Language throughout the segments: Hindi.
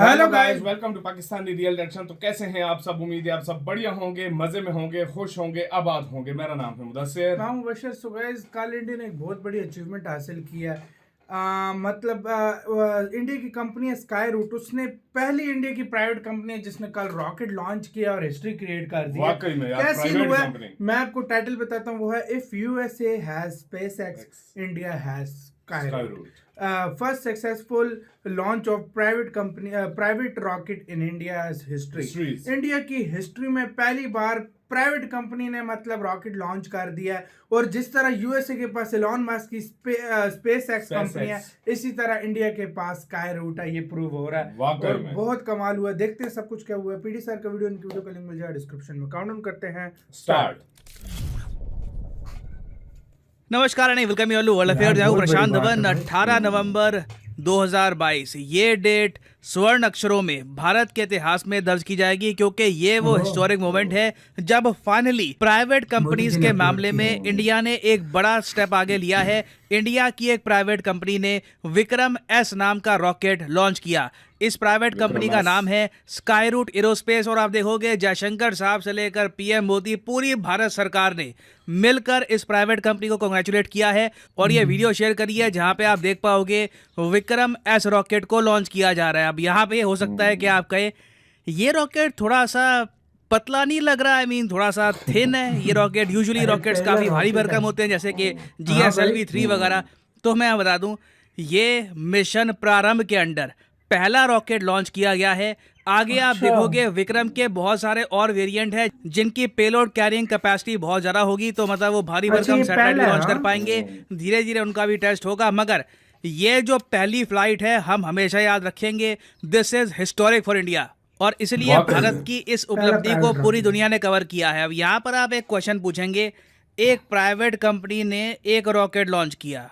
Hello guys, welcome to Pakistani real reaction. तो कैसे हैं आप सब? उम्मीद है आप सब बढ़िया होंगे, मजे में होंगे, खुश होंगे, आबाद होंगे। मेरा नाम है मुदस्सिर। मैं हूं बशर। सो गाइस, कल इंडिया ने एक बहुत बड़ी अचीवमेंट हासिल किया है। इंडिया की कंपनी है स्काई रूट। उसने पहली इंडिया की प्राइवेट कंपनी है जिसने कल रॉकेट लॉन्च किया और हिस्ट्री क्रिएट कर दी। वाकई में यार, क्या सीन प्राइवेट हुआ है कंपनी। मैं आपको टाइटल बताता हूँ। वो है if USA has SpaceX, India has Skyroot. First successful launch of private rocket in India history. India की हिस्ट्री में पहली बार प्राइवेट कंपनी ने मतलब रॉकेट लॉन्च कर दिया है। और जिस तरह यूएसए के पास एलॉन मस्क की स्पेसएक्स कंपनी है, इसी तरह इंडिया के पास स्काई रूट है। ये प्रूव हो रहा है और बहुत कमाल हुआ। देखते हैं सब कुछ क्या हुआ है। पीडी सर का वीडियो, इनकी वीडियो का लिंक मिल जाएगा डिस्क्रिप्शन में। काउंटडाउन करते हैं, स्टार्ट। नमस्कार and welcome you world affair. मैं हूं प्रशांत धवन। 18 नवंबर 2022 ये डेट स्वर्ण अक्षरों में भारत के इतिहास में दर्ज की जाएगी, क्योंकि ये वो हिस्टोरिक मोमेंट है जब फाइनली प्राइवेट कंपनीज के मामले में इंडिया ने एक बड़ा स्टेप आगे लिया है। इंडिया की एक प्राइवेट कंपनी ने विक्रम एस नाम का रॉकेट लॉन्च किया। इस प्राइवेट कंपनी का नाम है स्काई रूट एरोस्पेस। और आप देखोगे जयशंकर साहब से लेकर पीएम मोदी, पूरी भारत सरकार ने मिलकर इस प्राइवेट कंपनी को कांग्रेचुलेट किया है। और ये वीडियो शेयर करी है जहां पे आप देख पाओगे विक्रम एस रॉकेट को लॉन्च किया जा रहा है। अब यहाँ पे हो सकता है कि आप कहे ये रॉकेट थोड़ा सा पतला नहीं लग रहा है, थोड़ा सा थिन है ये रॉकेट। यूजुअली रॉकेट्स काफी भारी भरकम होते हैं, जैसे कि GSLV-3 वगैरह। तो मैं बता दूं, ये मिशन प्रारंभ के अंडर पहला रॉकेट लॉन्च किया गया है। आगे आप देखोगे विक्रम के बहुत सारे और वेरिएंट हैं जिनकी पेलोड कैरिंग कैपेसिटी बहुत ज्यादा होगी। तो मतलब वो भारी भरकम सैटेलाइट लॉन्च कर पाएंगे। धीरे धीरे उनका भी टेस्ट होगा, मगर ये जो पहली फ्लाइट है हम हमेशा याद रखेंगे, this is historic for India. और इसलिए भारत की इस उपलब्धि को पूरी दुनिया ने कवर किया है। अब यहाँ पर आप एक क्वेश्चन पूछेंगे, एक प्राइवेट कंपनी ने एक रॉकेट लॉन्च किया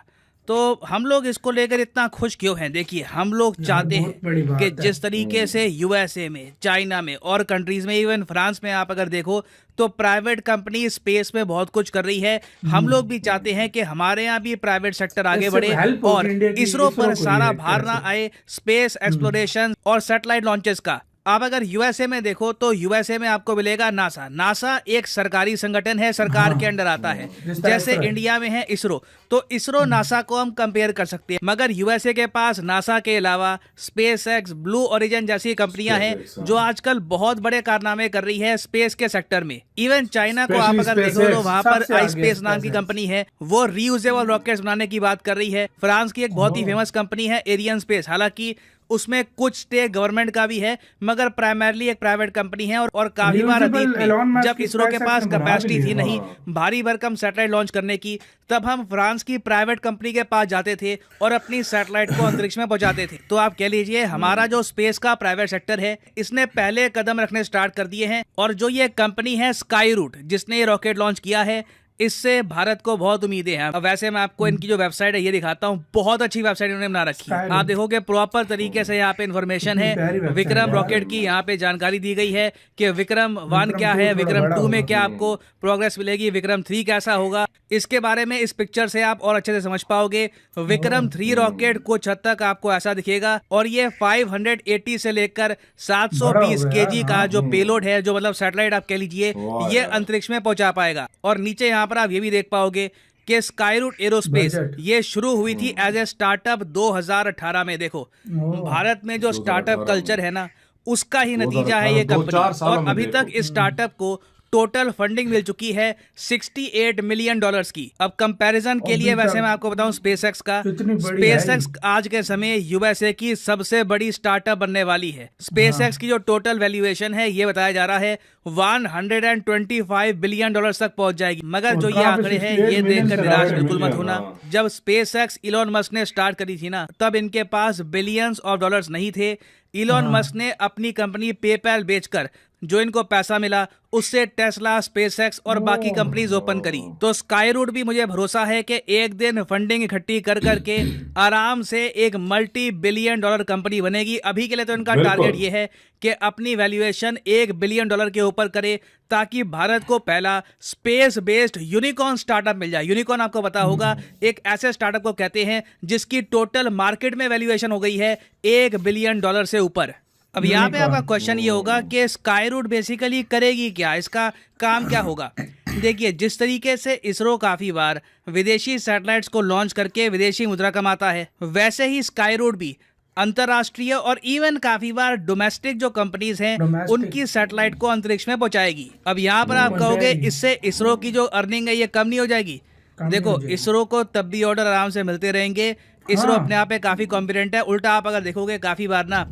तो हम लोग इसको लेकर इतना खुश क्यों हैं? देखिए, हम लोग चाहते हैं कि जिस तरीके से यूएसए में, चाइना में और कंट्रीज में, इवन फ्रांस में आप अगर देखो तो प्राइवेट कंपनी स्पेस में बहुत कुछ कर रही है। हम लोग भी चाहते हैं कि हमारे यहाँ भी प्राइवेट सेक्टर आगे बढ़े और इसरो पर सारा भार ना आए स्पेस एक्सप्लोरेशन और सैटेलाइट लॉन्चेस का। आप अगर यूएसए में देखो तो यूएसए में आपको मिलेगा नासा एक सरकारी संगठन है, सरकार के अंडर आता है। जैसे इंडिया में है इसरो, तो इसरो नासा को हम कंपेयर कर सकते हैं। मगर यूएसए के पास नासा के अलावा स्पेसएक्स, ब्लू ओरिजिन जैसी कंपनियां हैं जो आजकल बहुत बड़े कारनामे कर रही है स्पेस के सेक्टर में। इवन चाइना को आप अगर देखो तो वहां पर आईस्पेस नाम की कंपनी है, वो रीयूजेबल रॉकेट्स बनाने की बात कर रही है। फ्रांस की एक बहुत ही फेमस कंपनी है एरियन स्पेस, हालांकि उसमें कुछ स्टेक गवर्नमेंट का भी है, मगर प्राइमरली एक प्राइवेट कंपनी है। और काफी बार अतीत में जब इसरो के पास कैपेसिटी थी नहीं भारी भरकम सैटेलाइट लॉन्च करने की, तब हम फ्रांस की प्राइवेट कंपनी के पास जाते थे और अपनी सैटेलाइट को अंतरिक्ष में पहुंचाते थे। तो आप कह लीजिए हमारा जो स्पेस का प्राइवेट सेक्टर है, इसने पहले कदम रखने स्टार्ट कर दिए हैं। और जो ये कंपनी है स्काई रूट, जिसने ये रॉकेट लॉन्च किया है, इससे भारत को बहुत उम्मीदें हैं। अब वैसे मैं आपको इनकी जो वेबसाइट है ये दिखाता हूँ। बहुत अच्छी वेबसाइट इन्होंने बना रखी है। आप देखोगे प्रॉपर तरीके से यहाँ पे इन्फॉर्मेशन है। विक्रम रॉकेट की यहाँ पे जानकारी दी गई है कि विक्रम 1 क्या है, विक्रम 2 में क्या आपको प्रोग्रेस मिलेगी, विक्रम 3 कैसा होगा, इसके बारे में इस पिक्चर से आप और अच्छे से समझ पाओगे। विक्रम 3 रॉकेट कुछ हद तक आपको ऐसा दिखेगा और ये 580 से लेकर 720 kg का जो पेलोड है, जो मतलब सैटेलाइट आप कह लीजिए, ये अंतरिक्ष में पहुंचा पाएगा। और नीचे यहाँ पर आप ये भी देख पाओगे कि स्काई रूट एरोस्पेस ये शुरू हुई थी एज ए स्टार्टअप 2018 में। देखो, भारत में जो स्टार्टअप कल्चर है ना, उसका ही नतीजा है ये कंपनी। और अभी तक इस स्टार्टअप को टोटल फंडिंग मिल चुकी है $68 मिलियन की। अब कंपैरिजन के लिए वैसे मैं आपको बताऊं स्पेसएक्स का, स्पेसएक्स आज के समय यूएसए की सबसे बड़ी स्टार्टअप बनने वाली है। स्पेसएक्स की जो टोटल वैल्यूएशन है ये बताया जा रहा है $125 बिलियन तक पहुंच जाएगी। मगर जो ये आंकड़े हैं ये देखकर निराश बिल्कुल मत होना। जब स्पेसएक्स इलॉन मस्क ने स्टार्ट करी थी ना, तब इनके पास बिलियंस ऑफ डॉलर्स नहीं थे। इलॉन मस्क ने अपनी कंपनी पेपैल बेचकर जो इनको पैसा मिला, उससे टेस्ला, स्पेसएक्स और बाकी कंपनीज ओपन करी। तो स्काई रूट भी मुझे भरोसा है कि एक दिन फंडिंग इकट्ठी कर करके आराम से एक मल्टी बिलियन डॉलर कंपनी बनेगी। अभी के लिए तो इनका टारगेट ये है कि अपनी वैल्यूएशन $1 बिलियन के ऊपर करे, ताकि भारत को पहला स्पेस बेस्ड यूनिकॉर्न स्टार्टअप मिल जाए। यूनिकॉर्न आपको पता होगा, एक ऐसे स्टार्टअप को कहते हैं जिसकी टोटल मार्केट में वैल्यूएशन हो गई है $1 बिलियन से ऊपर। अब यहाँ पे आपका क्वेश्चन ये होगा कि स्काई रूट बेसिकली करेगी क्या, इसका काम क्या होगा। देखिए, जिस तरीके से इसरो काफी बार विदेशी सैटेलाइट्स को लॉन्च करके विदेशी मुद्रा कमाता है, वैसे ही स्काई रूट भी अंतरराष्ट्रीय और इवन काफी बार डोमेस्टिक जो कंपनीज हैं उनकी सैटेलाइट को अंतरिक्ष में पहुंचाएगी। अब यहाँ पर आप कहोगे इससे इसरो की जो अर्निंग है ये कम नहीं हो जाएगी। देखो, इसरो को तब भी ऑर्डर आराम से मिलते रहेंगे। इसरो अपने आप में काफी कॉम्पिटेंट है। उल्टा आप अगर देखोगे काफी बार ना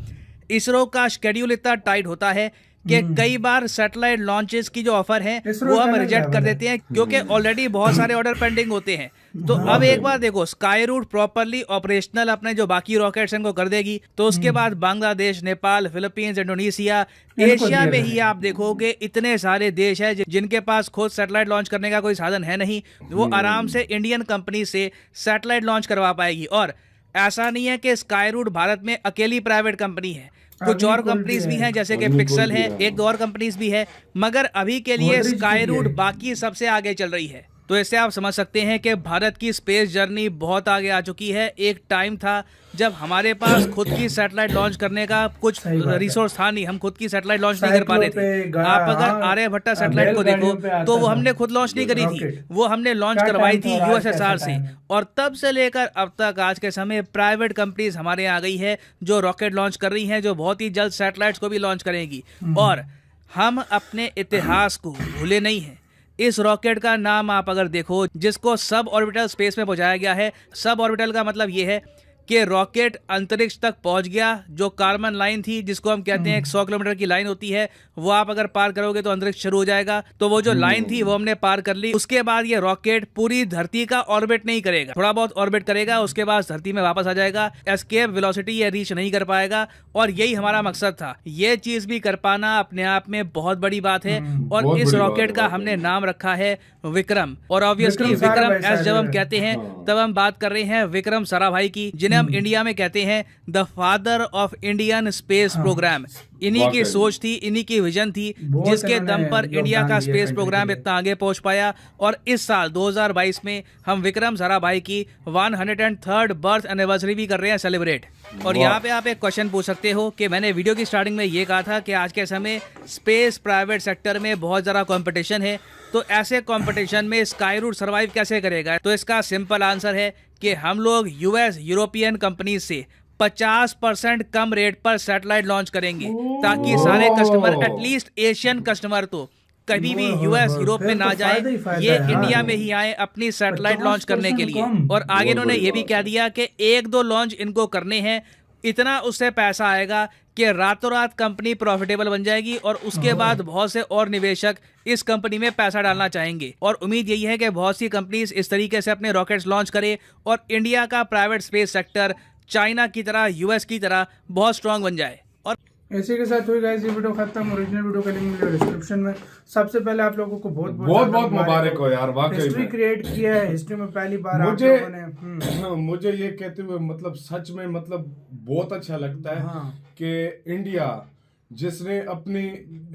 इसरो का शेड्यूल इतना टाइट होता है कि कई बार सैटेलाइट लॉन्चेस की जो ऑफर है वो हम रिजेक्ट कर देते हैं, क्योंकि ऑलरेडी बहुत सारे ऑर्डर पेंडिंग होते हैं। तो अब एक बार देखो, स्काई रूट प्रॉपरली ऑपरेशनल अपने जो बाकी रॉकेट्स हैं इनको कर देगी, तो उसके बाद Bangladesh, Nepal, Philippines, Indonesia, Asia में ही आप देखोगे इतने सारे देश है जिनके पास खुद सैटेलाइट लॉन्च करने का कोई साधन है नहीं। वो आराम से इंडियन कंपनी से सैटेलाइट लॉन्च करवा पाएगी। और ऐसा नहीं है कि स्काई रूट भारत में अकेली प्राइवेट कंपनी है, कुछ और कंपनीज भी हैं जैसे कि पिक्सल है, एक दो और कंपनीज भी है, मगर अभी के लिए स्काई रूट बाकी सबसे आगे चल रही है। तो इससे आप समझ सकते हैं कि भारत की स्पेस जर्नी बहुत आगे आ चुकी है। एक टाइम था जब हमारे पास खुद की सैटेलाइट लॉन्च करने का कुछ रिसोर्स था नहीं, हम खुद की सैटेलाइट लॉन्च नहीं कर पा रहे थे। आप अगर आर्यभट्टा सैटेलाइट को देखो तो वो हमने खुद लॉन्च नहीं करी थी, वो हमने लॉन्च करवाई थी यूएसएसआर से। और तब से लेकर अब तक आज के समय प्राइवेट कंपनीज हमारे यहाँ आ गई है जो रॉकेट लॉन्च कर रही हैं, जो बहुत ही जल्द सैटेलाइट्स को भी लॉन्च करेंगी। और हम अपने इतिहास को भूले नहीं हैं। इस रॉकेट का नाम आप अगर देखो, जिसको सब ऑर्बिटल स्पेस में पहुंचाया गया है, सब ऑर्बिटल का मतलब ये है कि रॉकेट अंतरिक्ष तक पहुंच गया। जो कार्बन लाइन थी, जिसको हम कहते हैं 100 किलोमीटर की लाइन होती है, वो आप अगर पार करोगे तो अंतरिक्ष शुरू हो जाएगा। तो वो जो लाइन थी वो हमने पार कर ली। उसके बाद ये रॉकेट पूरी धरती का ऑर्बिट नहीं करेगा, थोड़ा बहुत ऑर्बिट करेगा, उसके बाद धरती में वापस आ जाएगा। एस्केप वेलोसिटी ये रीच नहीं कर पाएगा, और यही हमारा मकसद था। ये चीज भी कर पाना अपने आप में बहुत बड़ी बात है। और इस रॉकेट का हमने नाम रखा है विक्रम। और ऑब्वियसली विक्रम एस जब हम कहते हैं तब हम बात कर रहे हैं विक्रम साराभाई की, जिन्हें हम इंडिया में कहते हैं the father of Indian space programme. इन्हीं की सोच थी, इन्हीं की विजन थी, जिसके दम पर इंडिया का स्पेस प्रोग्राम इतना आगे पहुंच पाया। और इस साल 2022 में हम विक्रम साराभाई की 103rd बर्थ एनिवर्सरी भी कर रहे हैं सेलिब्रेट। और यहाँ पे आप एक क्वेश्चन पूछ सकते हो कि मैंने वीडियो की स्टार्टिंग में ये कहा था कि आज के समय स्पेस प्राइवेट सेक्टर में बहुत ज़्यादा कंपटीशन है, तो ऐसे कंपटीशन में स्काई रूट सर्वाइव कैसे करेगा। तो इसका सिंपल आंसर है कि हम लोग यूएस यूरोपियन कंपनी से 50% कम रेट पर सैटेलाइट लॉन्च करेंगे, ताकि सारे कस्टमर, एटलीस्ट एशियन कस्टमर तो कभी भी यूएस यूरोप में ना जाए, ये इंडिया में ही आए अपनी सैटेलाइट लॉन्च करने के लिए। और आगे इन्होंने ये भी कह दिया कि 1-2 लॉन्च इनको करने हैं, इतना उससे पैसा आएगा कि रातों रात कंपनी प्रॉफिटेबल बन जाएगी। और उसके बाद बहुत से और निवेशक इस कंपनी में पैसा डालना चाहेंगे। और उम्मीद यही है कि बहुत सी कंपनीज इस तरीके से अपने रॉकेट्स लॉन्च करे और इंडिया का प्राइवेट स्पेस सेक्टर चाइना की तरह, यूएस की तरह बहुत स्ट्रांग बन जाए। और इसी के साथ हुई गाइस ये वीडियो खत्म। ओरिजिनल वीडियो का लिंक मिलेगा डिस्क्रिप्शन में। सबसे पहले आप लोगों को बहुत बहुत मुबारक हो यार, वाकई हिस्ट्री क्रिएट किया है। हिस्ट्री में पहली बार मुझे ये कहते हुए मतलब सच में मतलब बहुत अच्छा लगता है कि इंडिया जिसने अपनी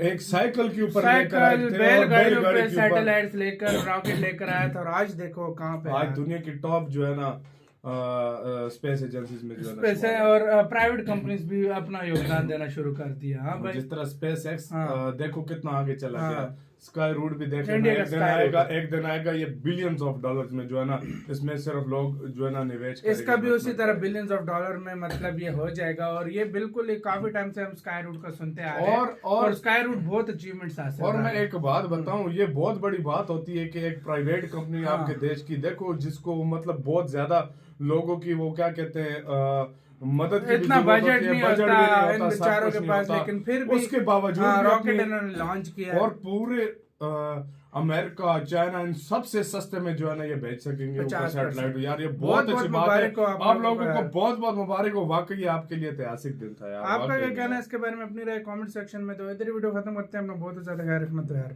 एक साइकिल के ऊपर बैलगाड़ियों पे सैटेलाइट्स लेकर रॉकेट लेकर आया था, और आज देखो कहाँ पे आज दुनिया की टॉप जो है ना स्पेस एजेंसीज में जो है स्पेस है, और प्राइवेट कंपनीज भी अपना योगदान देना शुरू कर दिया। हाँ भाई, जिस तरह स्पेस एक्स देखो कितना आगे चला गया। स्काई रूट भी देखो, एक दिन आएगा ये बिलियंस ऑफ डॉलर्स में जो है ना, इसमें सिर्फ लोग जो है ना निवेश करेंगे। इसका भी उसी तरह बिलियंस ऑफ डॉलर में मतलब ये हो जाएगा। और ये बिल्कुल काफी टाइम से हम स्काई रूट का सुनते आ रहे हैं, और स्काई रूट बहुत अचीवमेंट्स हासिल। और मैं एक बात बताऊं, ये बहुत बड़ी बात होती है कि एक प्राइवेट कंपनी आपके देश की देखो, जिसको मतलब बहुत ज्यादा लोगों की वो क्या कहते हैं मदद की इतना बजट नहीं होता इन बेचारों के पास, लेकिन फिर भी उसके बावजूद रॉकेट इन्होंने लॉन्च किया और पूरे अमेरिका, चाइना, इन सबसे सस्ते में जो है ना ये भेज सकेंगे सैटेलाइट। यार ये बहुत अच्छी बात है। आप लोगों को बहुत बहुत मुबारक हो, वाकई आपके लिए ऐतिहासिक दिन था यार। आपका क्या कहना है इसके बारे में अपनी राय कमेंट सेक्शन में दो। इधर वीडियो खत्म करते हैं। हम लोग बहुत ज्यादा ख्याल रखना तो यार।